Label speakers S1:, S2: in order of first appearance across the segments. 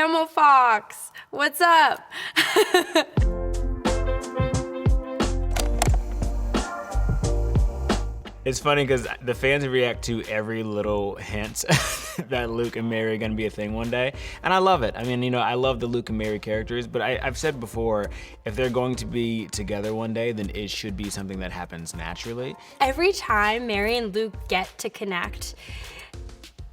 S1: Camel Fox. What's up?
S2: It's funny because the fans react to every little hint that Luke and Mary are gonna be a thing one day. And I love it. I mean, you know, I love the Luke and Mary characters, but I've said before, if they're going to be together one day, then it should be something that happens naturally.
S1: Every time Mary and Luke get to connect,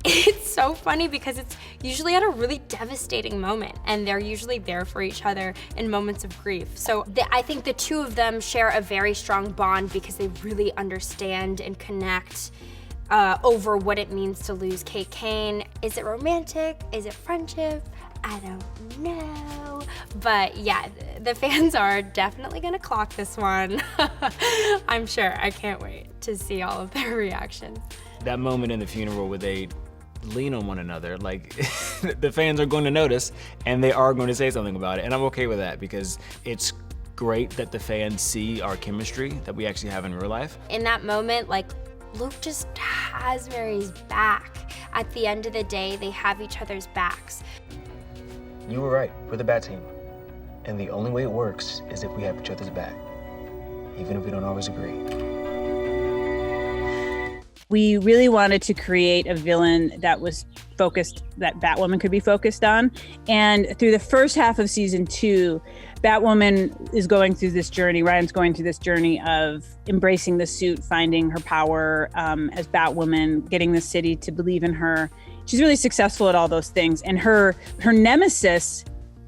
S1: it's so funny because it's usually at a really devastating moment, and they're usually there for each other in moments of grief. So I think the two of them share a very strong bond because they really understand and connect over what it means to lose Kate Kane. Is it romantic? Is it friendship? I don't know. But yeah, the fans are definitely gonna clock this one. I'm sure. I can't wait to see all of their reactions.
S2: That moment in the funeral where they lean on one another, like the fans are going to notice and they are going to say something about it. And I'm okay with that because it's great that the fans see our chemistry that we actually have in real life.
S1: In that moment, like, Luke just has Mary's back. At the end of the day, they have each other's backs.
S3: You were right, we're the Bat Team. And the only way it works is if we have each other's back, even if we don't always agree.
S4: We really wanted to create a villain that was focused, that Batwoman could be focused on. And through the first half of season 2, Batwoman is going through this journey, Ryan's going through this journey of embracing the suit, finding her power as Batwoman, getting the city to believe in her. She's really successful at all those things. And her nemesis,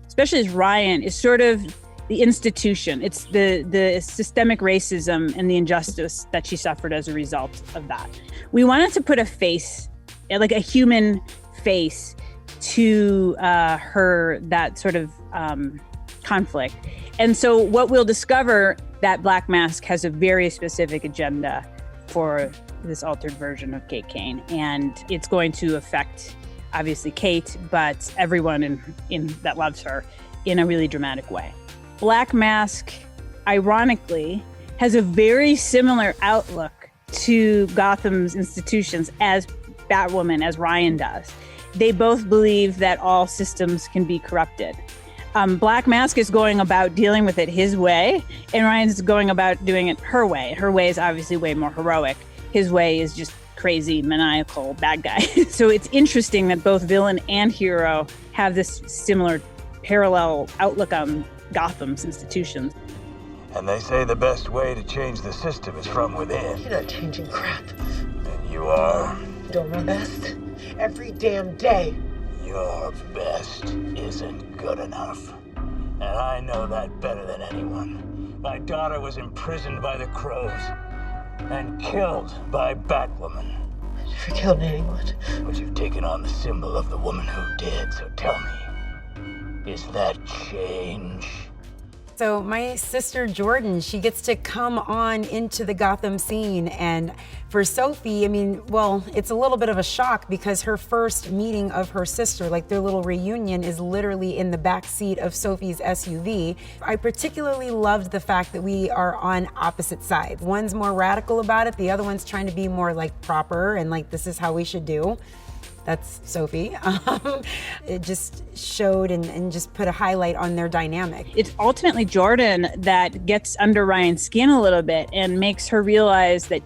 S4: especially as Ryan, is sort of the institution. It's the systemic racism and the injustice that she suffered as a result of that. We wanted to put a face, like a human face, to her, that sort of conflict. And so what we'll discover, that Black Mask has a very specific agenda for this altered version of Kate Kane. And it's going to affect, obviously, Kate, but everyone in that loves her in a really dramatic way. Black Mask, ironically, has a very similar outlook to Gotham's institutions as Batwoman, as Ryan does. They both believe that all systems can be corrupted. Black Mask is going about dealing with it his way, and Ryan's going about doing it her way. Her way is obviously way more heroic. His way is just crazy, maniacal, bad guy. So it's interesting that both villain and hero have this similar parallel outlook on Gotham's institutions.
S5: And they say the best way to change the system is from within.
S6: You're not changing crap.
S5: And you are?
S6: Doing my best. Every damn day.
S5: Your best isn't good enough. And I know that better than anyone. My daughter was imprisoned by the Crows and killed by Batwoman.
S6: I never killed anyone.
S5: But you've taken on the symbol of the woman who did, so tell me, is that change?
S7: So my sister Jordan, she gets to come on into the Gotham scene, and for Sophie, I mean, well, it's a little bit of a shock because her first meeting of her sister, like their little reunion, is literally in the back seat of Sophie's SUV. I particularly loved the fact that we are on opposite sides. One's more radical about it, the other one's trying to be more like proper and like this is how we should do. That's Sophie. It just showed and just put a highlight on their dynamic.
S4: It's ultimately Jordan that gets under Ryan's skin a little bit and makes her realize that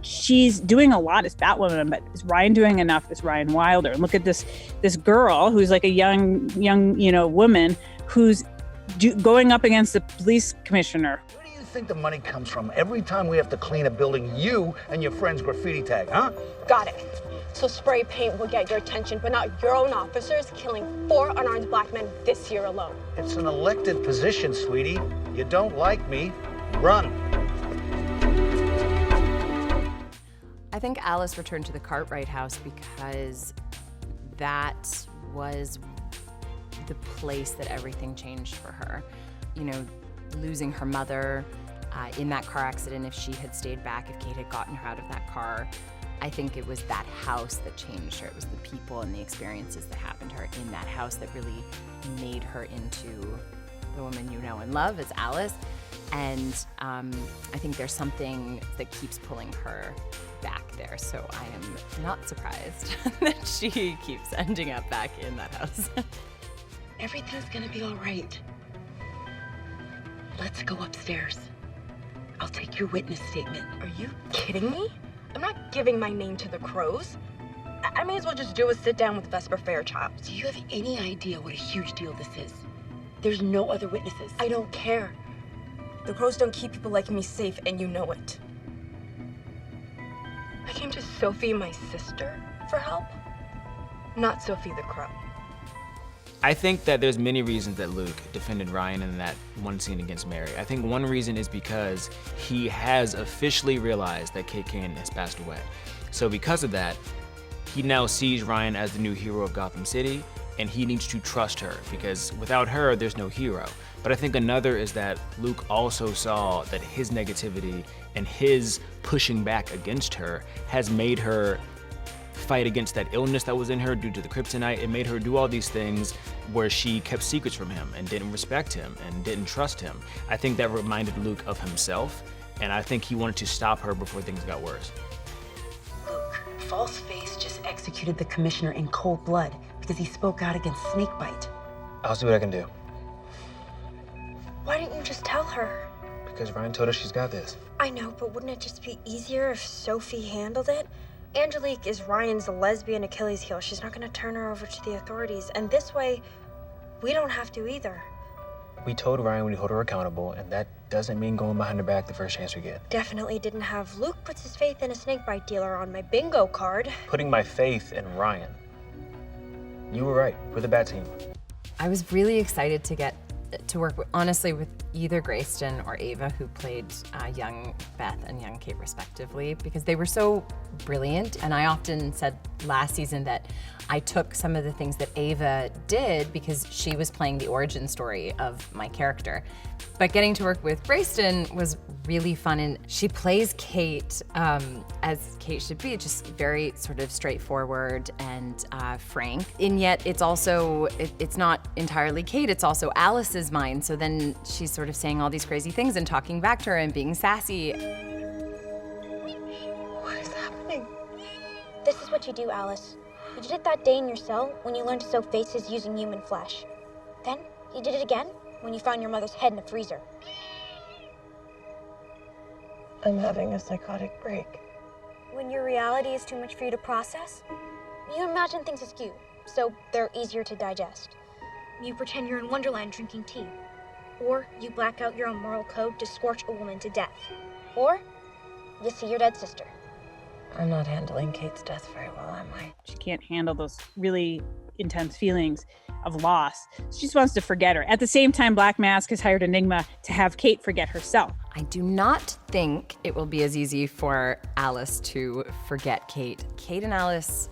S4: she's doing a lot as Batwoman, but is Ryan doing enough as Ryan Wilder? And look at this girl who's like a young woman who's going up against the police commissioner.
S8: Where do you think the money comes from every time we have to clean a building you and your friend's graffiti tag, huh?
S9: Got it. So spray paint will get your attention, but not your own officers killing 4 unarmed black men this year alone.
S8: It's an elected position, sweetie. You don't like me, run.
S10: I think Alice returned to the Cartwright house because that was the place that everything changed for her. You know, losing her mother in that car accident, if she had stayed back, if Kate had gotten her out of that car, I think it was that house that changed her. It was the people and the experiences that happened to her in that house that really made her into the woman you know and love as Alice. And I think there's something that keeps pulling her back there. So I am not surprised that she keeps ending up back in that house.
S6: Everything's gonna be all right. Let's go upstairs. I'll take your witness statement.
S9: Are you kidding me? I'm not giving my name to the crows. I may as well just do a sit down with Vesper Fairchild.
S6: Do you have any idea what a huge deal this is? There's no other witnesses.
S9: I don't care. The crows don't keep people like me safe, and you know it. I came to Sophie, my sister, for help, not Sophie the crow.
S2: I think that there's many reasons that Luke defended Ryan in that one scene against Mary. I think one reason is because he has officially realized that Kate Kane has passed away. So because of that, he now sees Ryan as the new hero of Gotham City, and he needs to trust her because without her, there's no hero. But I think another is that Luke also saw that his negativity and his pushing back against her has made her fight against that illness that was in her due to the kryptonite. It made her do all these things where she kept secrets from him and didn't respect him and didn't trust him. I think that reminded Luke of himself, and I think he wanted to stop her before things got worse.
S6: Luke, Falseface just executed the commissioner in cold blood because he spoke out against snakebite.
S3: I'll see what I can do.
S9: Why didn't you just tell her?
S3: Because Ryan told us she's got this.
S9: I know, but wouldn't it just be easier if Sophie handled it? Angelique is Ryan's lesbian Achilles heel. She's not gonna turn her over to the authorities. And this way, we don't have to either.
S3: We told Ryan we'd hold her accountable, and that doesn't mean going behind her back the first chance we get.
S9: Definitely didn't have Luke puts his faith in a snakebite dealer on my bingo card.
S3: Putting my faith in Ryan. You were right. We're the Bat Team.
S10: I was really excited to get to work, honestly, with either Grayston or Ava, who played young Beth and young Kate respectively, because they were so brilliant. And I often said last season that I took some of the things that Ava did because she was playing the origin story of my character. But getting to work with Grayston was really fun, and she plays Kate as Kate should be, just very sort of straightforward and frank. And yet it's also, it's not entirely Kate, it's also Alice's mind. So then she's sort of saying all these crazy things and talking back to her and being sassy.
S9: What is happening? This is what you do, Alice. You did it that day in your cell when you learned to sew faces using human flesh. Then you did it again when you found your mother's head in a freezer.
S6: I'm having a psychotic break.
S9: When your reality is too much for you to process, you imagine things askew, so they're easier to digest. You pretend you're in Wonderland drinking tea. Or you black out your own moral code to scorch a woman to death. Or you see your dead sister.
S6: I'm not handling Kate's death very well, am I?
S4: She can't handle those really intense feelings of loss. She just wants to forget her. At the same time, Black Mask has hired Enigma to have Kate forget herself.
S10: I do not think it will be as easy for Alice to forget Kate. Kate and Alice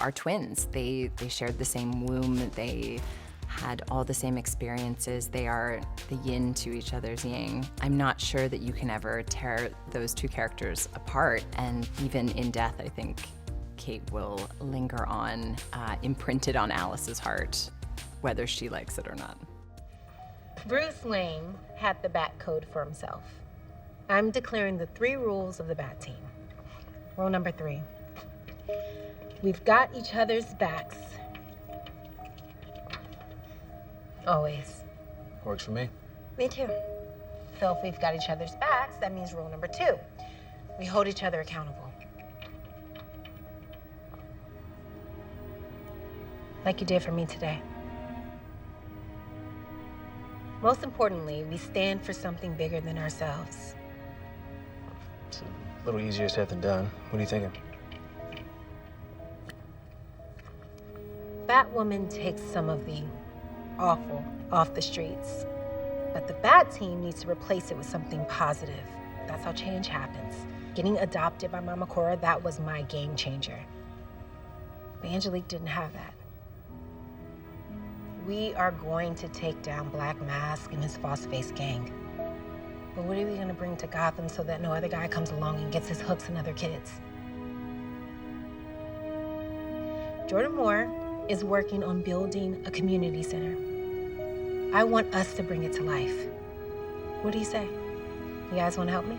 S10: are twins. They shared the same womb. They had all the same experiences. They are the yin to each other's yang. I'm not sure that you can ever tear those two characters apart. And even in death, I think Kate will linger on, imprinted on Alice's heart, whether she likes it or not.
S11: Bruce Wayne had the Bat Code for himself. I'm declaring the 3 rules of the Bat Team. Rule number 3. We've got each other's backs. Always.
S3: Works for me.
S9: Me too.
S11: So if we've got each other's backs, that means rule number 2. We hold each other accountable. Like you did for me today. Most importantly, we stand for something bigger than ourselves.
S3: It's a little easier said than done. What are you thinking?
S11: Batwoman takes some of the awful off the streets, but the Bat Team needs to replace it with something positive. That's how change happens. Getting adopted by Mama Cora, that was my game changer. But Angelique didn't have that. We are going to take down Black Mask and his Falseface gang. But what are we gonna bring to Gotham so that no other guy comes along and gets his hooks in other kids? Jordan Moore is working on building a community center. I want us to bring it to life. What do you say? You guys wanna help me?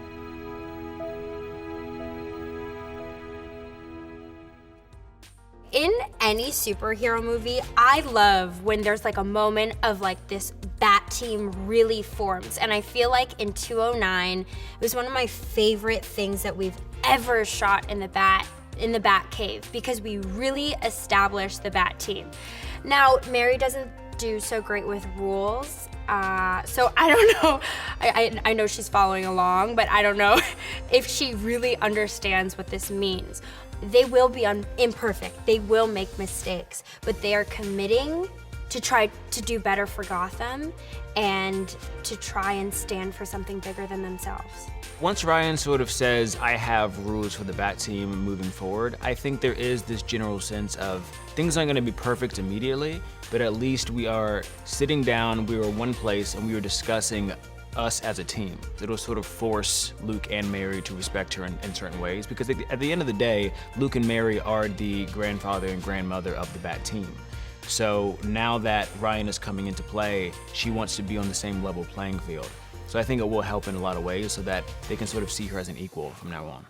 S1: In any superhero movie, I love when there's like a moment of like this Bat team really forms. And I feel like in 209, it was one of my favorite things that we've ever shot in the Bat Cave, because we really established the Bat team. Now, Mary doesn't do so great with rules, so I don't know. I know she's following along, but I don't know if she really understands what this means. They will be imperfect, they will make mistakes, but they are committing to try to do better for Gotham and to try and stand for something bigger than themselves.
S2: Once Ryan sort of says, I have rules for the Bat team moving forward, I think there is this general sense of things aren't gonna be perfect immediately, but at least we are sitting down, we were one place, and we were discussing us as a team. It'll sort of force Luke and Mary to respect her in certain ways, because at the end of the day, Luke and Mary are the grandfather and grandmother of the Bat team. So now that Ryan is coming into play, she wants to be on the same level playing field. So I think it will help in a lot of ways so that they can sort of see her as an equal from now on.